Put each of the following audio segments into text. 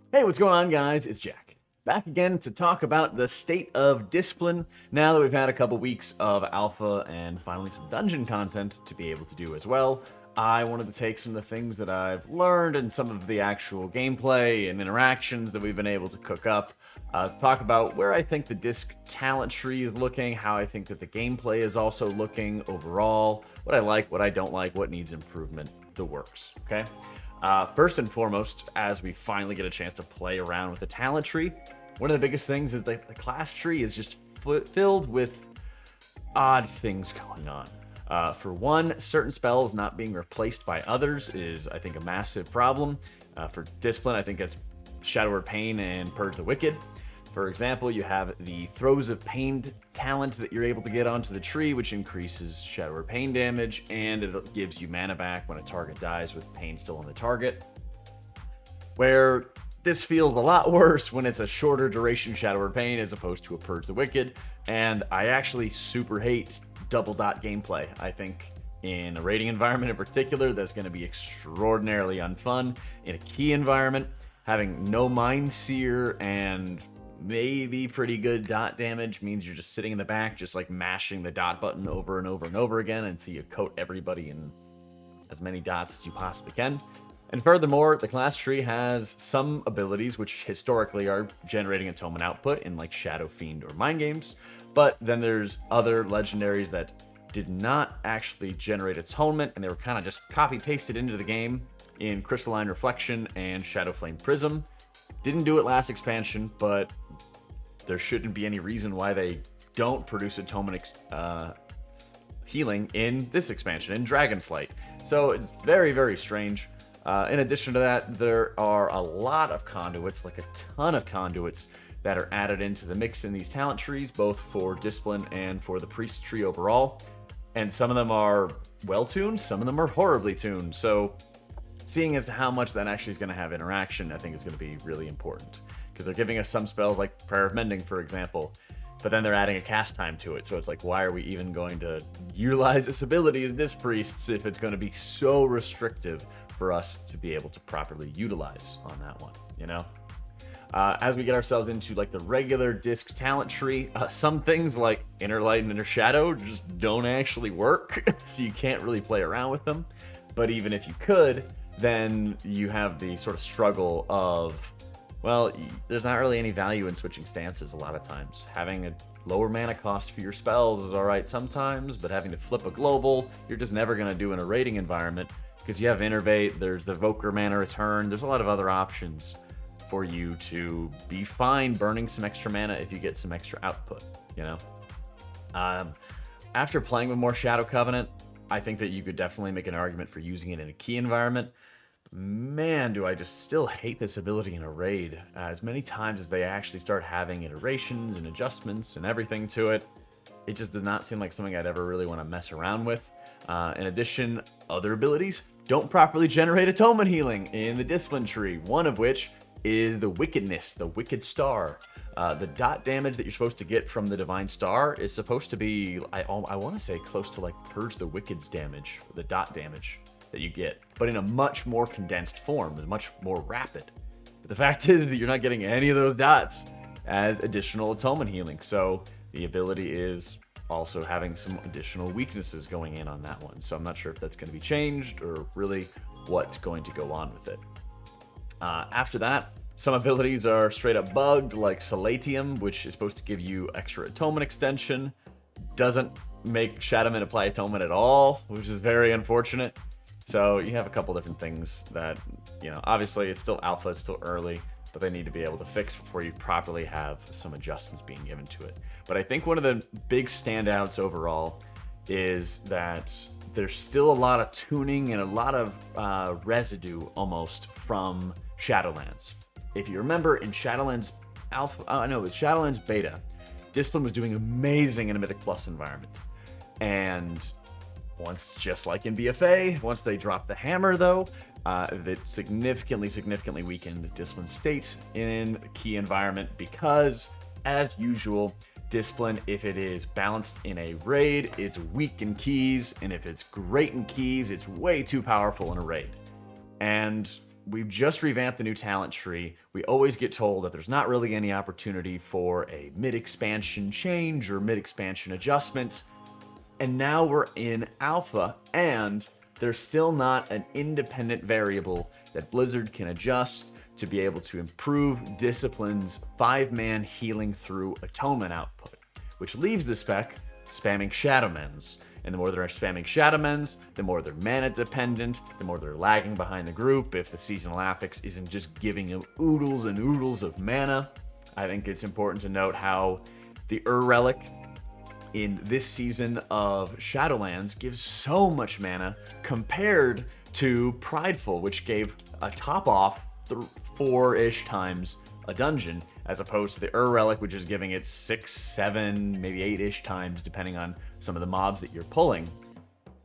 Hey, what's going on, guys? It's Jack. Back again to talk about the state of discipline now that we've had a couple weeks of alpha and finally some dungeon content to be able to do as well. I wanted to take some of the things that I've learned and some of the actual gameplay and interactions that we've been able to cook up to talk about where I think the disc talent tree is looking, how I think that the gameplay is also looking overall, what I like, what I don't like, what needs improvement, the works, okay? First and foremost, as we finally get a chance to play around with the talent tree, one of the biggest things is the class tree is just filled with odd things going on. For one, certain spells not being replaced by others is, I think, a massive problem. For Discipline, I think it's Shadow Word Pain and Purge the Wicked. For example, you have the Throes of Pain talent that you're able to get onto the tree, which increases Shadow Word Pain damage, and it gives you mana back when a target dies with pain still on the target. Where this feels a lot worse when it's a shorter duration Shadow Word Pain as opposed to a Purge the Wicked, and I actually super hate double dot gameplay. I think in a raiding environment in particular, that's going to be extraordinarily unfun. In a key environment, having no Mind Seer and maybe pretty good dot damage means you're just sitting in the back, just like mashing the dot button over and over and over again until you coat everybody in as many dots as you possibly can. And furthermore, the class tree has some abilities which historically are generating atonement output in like Shadow Fiend or Mind Games, but then there's other legendaries that did not actually generate atonement and they were kind of just copy pasted into the game in Crystalline Reflection and Shadow Flame Prism. Didn't do it last expansion, but there shouldn't be any reason why they don't produce atonement healing in this expansion, in Dragonflight. So it's very, very strange. In addition to that, there are a lot of conduits, like a ton of conduits, that are added into the mix in these talent trees, both for Discipline and for the Priest tree overall. And some of them are well-tuned, some of them are horribly tuned. So seeing as to how much that actually is going to have interaction, I think is going to be really important. Because they're giving us some spells like Prayer of Mending, for example, but then they're adding a cast time to it. So it's like, why are we even going to utilize this ability as Disc Priests if it's going to be so restrictive for us to be able to properly utilize on that one, you know? As we get ourselves into like the regular disc talent tree, some things like Inner Light and Inner Shadow just don't actually work, so you can't really play around with them. But even if you could, then you have the sort of struggle of, well, there's not really any value in switching stances a lot of times. Having a lower mana cost for your spells is alright sometimes, but having to flip a global, you're just never going to do in a raiding environment, because you have Innervate, there's the Evoker mana return, there's a lot of other options for you to be fine burning some extra mana if you get some extra output, you know? After playing with more Shadow Covenant, I think that you could definitely make an argument for using it in a key environment. Man, do I just still hate this ability in a raid. As many times as they actually start having iterations and adjustments and everything to it, it just does not seem like something I'd ever really want to mess around with. In addition, other abilities don't properly generate atonement healing in the Discipline tree, one of which is the Wickedness, the Wicked Star. The dot damage that you're supposed to get from the Divine Star is supposed to be, I want to say, close to like Purge the Wicked's damage, the dot damage that you get, but in a much more condensed form, and much more rapid. But the fact is that you're not getting any of those dots as additional atonement healing, so the ability is also having some additional weaknesses going in on that one. So I'm not sure if that's going to be changed or really what's going to go on with it. After that, some abilities are straight up bugged, like Solatium, which is supposed to give you extra atonement extension. Doesn't make Shadowman apply atonement at all, which is very unfortunate. So you have a couple different things that, you know, obviously it's still alpha, it's still early, but they need to be able to fix before you properly have some adjustments being given to it. But I think one of the big standouts overall is that there's still a lot of tuning and a lot of residue almost from Shadowlands. If you remember in Shadowlands Alpha, it was Shadowlands Beta, Discipline was doing amazing in a Mythic Plus environment. And once, just like in BFA, once they dropped the hammer though, that significantly weakened Discipline's state in a key environment because, as usual, Discipline, if it is balanced in a raid, it's weak in keys, and if it's great in keys, it's way too powerful in a raid. And we've just revamped the new talent tree. We always get told that there's not really any opportunity for a mid-expansion change or mid-expansion adjustment. And now we're in alpha, and there's still not an independent variable that Blizzard can adjust to be able to improve Discipline's 5-man healing through Atonement output, which leaves the spec spamming Shadowmens. And the more they're spamming Shadowmens, the more they're mana dependent, the more they're lagging behind the group if the seasonal affix isn't just giving them oodles and oodles of mana. I think it's important to note how the Relic in this season of Shadowlands gives so much mana compared to Prideful, which gave a top off 4-ish times a dungeon, as opposed to the Relic, which is giving it 6, 7, maybe 8-ish times, depending on some of the mobs that you're pulling,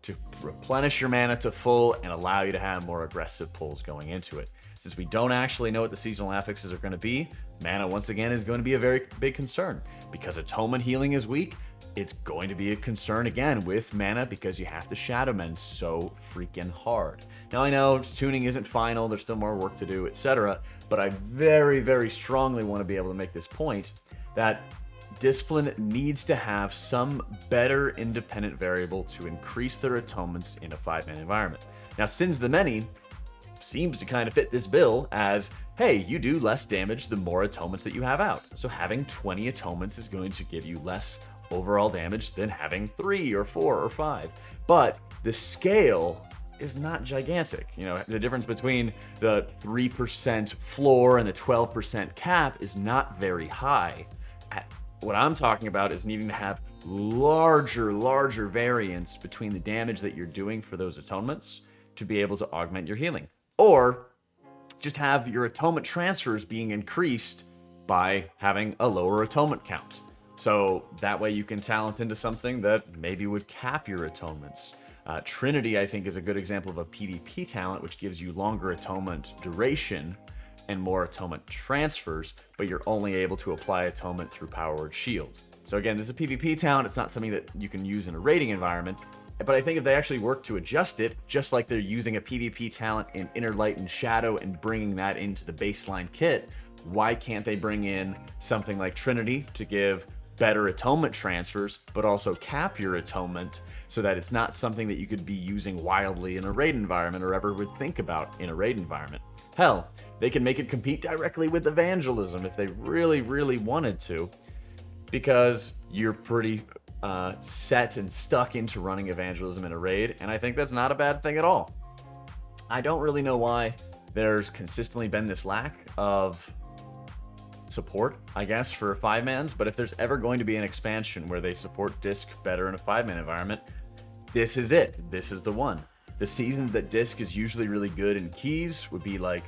to replenish your mana to full and allow you to have more aggressive pulls going into it. Since we don't actually know what the seasonal affixes are going to be, mana once again is going to be a very big concern. Because Atonement healing is weak, it's going to be a concern again with mana because you have to Shadowmen so freaking hard. Now I know tuning isn't final, there's still more work to do, etc., but I very, very strongly want to be able to make this point that Discipline needs to have some better independent variable to increase their atonements in a 5-man environment. Now, Sins the Many seems to kind of fit this bill as, hey, you do less damage the more atonements that you have out. So having 20 atonements is going to give you less overall damage than having 3 or 4 or 5. But the scale is not gigantic. You know, the difference between the 3% floor and the 12% cap is not very high. What I'm talking about is needing to have larger variance between the damage that you're doing for those atonements to be able to augment your healing. Or just have your atonement transfers being increased by having a lower atonement count. So that way you can talent into something that maybe would cap your atonements. Trinity, I think, is a good example of a PvP talent, which gives you longer atonement duration and more atonement transfers, but you're only able to apply atonement through Power Word Shield. So again, this is a PvP talent. It's not something that you can use in a raiding environment, but I think if they actually work to adjust it, just like they're using a PvP talent in Inner Light and Shadow and bringing that into the baseline kit, why can't they bring in something like Trinity to give better atonement transfers, but also cap your atonement so that it's not something that you could be using wildly in a raid environment or ever would think about in a raid environment? Hell, they can make it compete directly with Evangelism if they really wanted to, because you're pretty set and stuck into running Evangelism in a raid, and I think that's not a bad thing at all. I don't really know why there's consistently been this lack of support, I guess, for 5-mans, but if there's ever going to be an expansion where they support Disc better in a 5-man environment, this is it. This is the one. The seasons that Disc is usually really good in keys would be like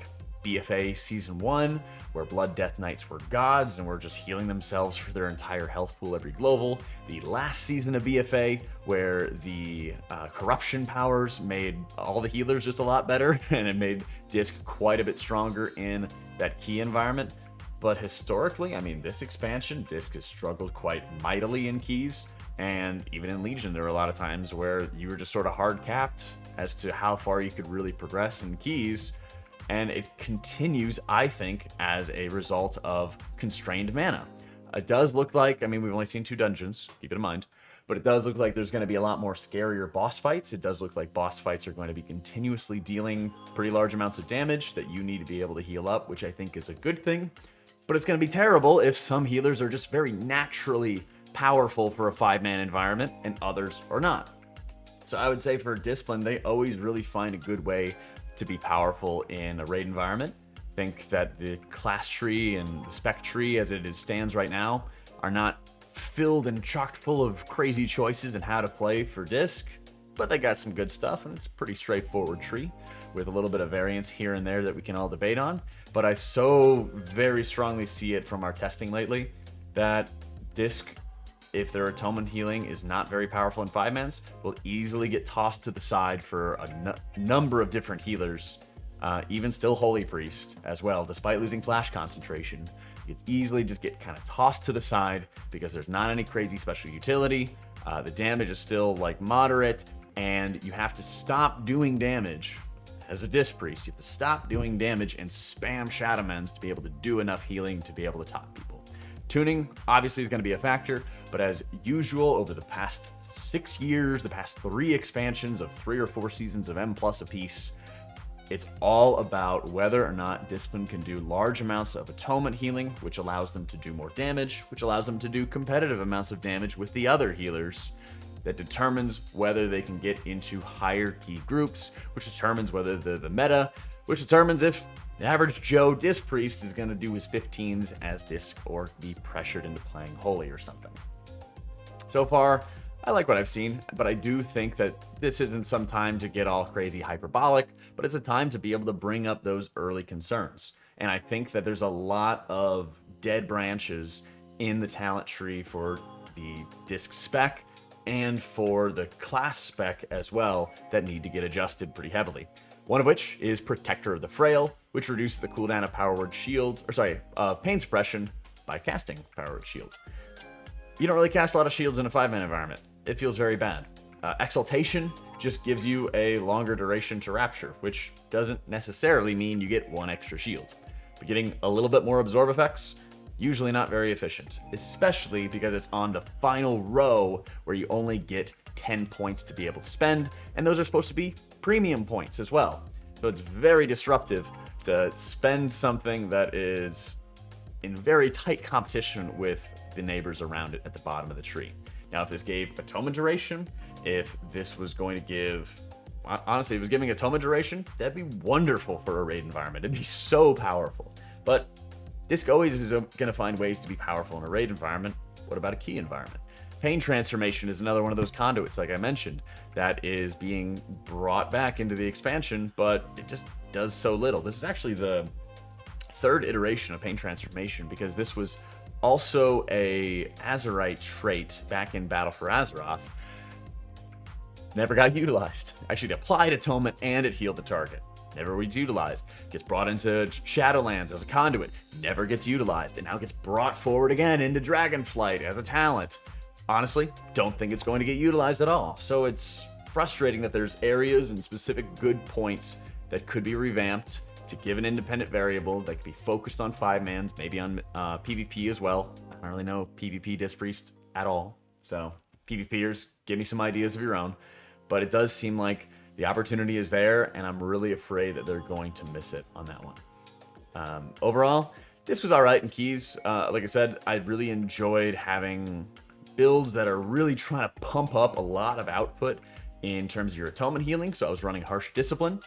BFA Season 1, where Blood Death Knights were gods and were just healing themselves for their entire health pool every global. The last season of BFA, where the corruption powers made all the healers just a lot better, and it made Disc quite a bit stronger in that key environment. But historically, I mean, this expansion, Disc has struggled quite mightily in keys, and even in Legion, there were a lot of times where you were just sort of hard capped as to how far you could really progress in keys. And it continues, I think, as a result of constrained mana. It does look like, I mean, we've only seen 2 dungeons, keep it in mind, but it does look like there's going to be a lot more scarier boss fights. It does look like boss fights are going to be continuously dealing pretty large amounts of damage that you need to be able to heal up, which I think is a good thing. But it's going to be terrible if some healers are just very naturally powerful for a 5-man environment and others are not. So I would say for Discipline, they always really find a good way to be powerful in a raid environment. I think that the class tree and the spec tree as it stands right now are not filled and chocked full of crazy choices in how to play for Disc, but they got some good stuff, and it's a pretty straightforward tree with a little bit of variance here and there that we can all debate on. But I so very strongly see it from our testing lately that Disc, if their atonement healing is not very powerful in 5-mans, will easily get tossed to the side for a number of different healers, even still Holy Priest as well, despite losing flash concentration. You can easily just get kind of tossed to the side because there's not any crazy special utility. The damage is still like moderate, and you have to stop doing damage as a Disc Priest, you have to stop doing damage and spam Shadowmends to be able to do enough healing to be able to top people. Tuning obviously is going to be a factor, but as usual over the past 6 years, the past 3 expansions of 3 or 4 seasons of M+ apiece, it's all about whether or not Discipline can do large amounts of Atonement healing, which allows them to do more damage, which allows them to do competitive amounts of damage with the other healers. That determines whether they can get into higher key groups, which determines whether they're the meta, which determines if the average Joe Disc Priest is going to do his 15s as Disc or be pressured into playing Holy or something. So far, I like what I've seen, but I do think that this isn't some time to get all crazy hyperbolic, but it's a time to be able to bring up those early concerns. And I think that there's a lot of dead branches in the talent tree for the Disc spec and for the class spec as well that need to get adjusted pretty heavily. One of which is Protector of the Frail, which reduces the cooldown of Power Word Shields, Pain Suppression by casting Power Word Shields. You don't really cast a lot of shields in a 5-man environment. It feels very bad. Exaltation just gives you a longer duration to Rapture, which doesn't necessarily mean you get 1 extra shield. But getting a little bit more absorb effects, usually not very efficient, especially because it's on the final row where you only get 10 points to be able to spend, and those are supposed to be premium points as well. So it's very disruptive to spend something that is in very tight competition with the neighbors around it at the bottom of the tree. Now, if this gave Atonement duration, if this was going to give, honestly, if it was giving Atonement duration, that'd be wonderful for a raid environment. It'd be so powerful. But Disc always is going to find ways to be powerful in a raid environment. What about a key environment? Pain Transformation is another one of those conduits, like I mentioned, that is being brought back into the expansion, but it just does so little. This is actually the 3rd iteration of Pain Transformation, because this was also a Azerite trait back in Battle for Azeroth. Never got utilized. Actually, it applied Atonement and it healed the target. Never was utilized. Gets brought into Shadowlands as a conduit. Never gets utilized. And now gets brought forward again into Dragonflight as a talent. Honestly, don't think it's going to get utilized at all. So it's frustrating that there's areas and specific good points that could be revamped to give an independent variable that could be focused on 5-mans, maybe on PvP as well. I don't really know PvP Disc Priest at all. So PvPers, give me some ideas of your own. But it does seem like the opportunity is there, and I'm really afraid that they're going to miss it on that one. Overall, Disc was all right in keys. Like I said, I really enjoyed having builds that are really trying to pump up a lot of output in terms of your Atonement healing. So I was running Harsh Discipline,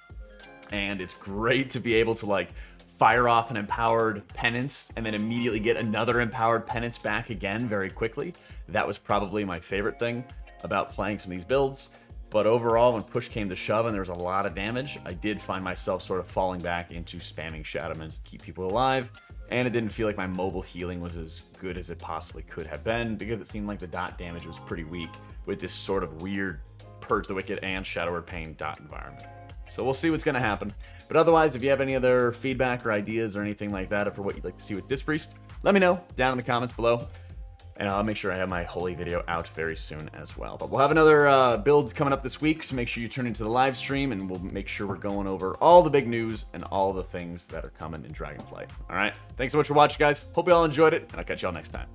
and it's great to be able to like fire off an empowered penance and then immediately get another empowered penance back again very quickly. That was probably my favorite thing about playing some of these builds. But overall, when push came to shove and there was a lot of damage, I did find myself sort of falling back into spamming Shadowmends to keep people alive, and it didn't feel like my mobile healing was as good as it possibly could have been, because it seemed like the dot damage was pretty weak with this sort of weird Purge the Wicked and Shadow Word Pain dot environment. So we'll see what's going to happen. But otherwise, if you have any other feedback or ideas or anything like that for what you'd like to see with Disc Priest, let me know down in the comments below. And I'll make sure I have my Holy video out very soon as well. But we'll have another build coming up this week, so make sure you tune into the live stream, and we'll make sure we're going over all the big news and all the things that are coming in Dragonflight. All right? Thanks so much for watching, guys. Hope you all enjoyed it, and I'll catch y'all next time.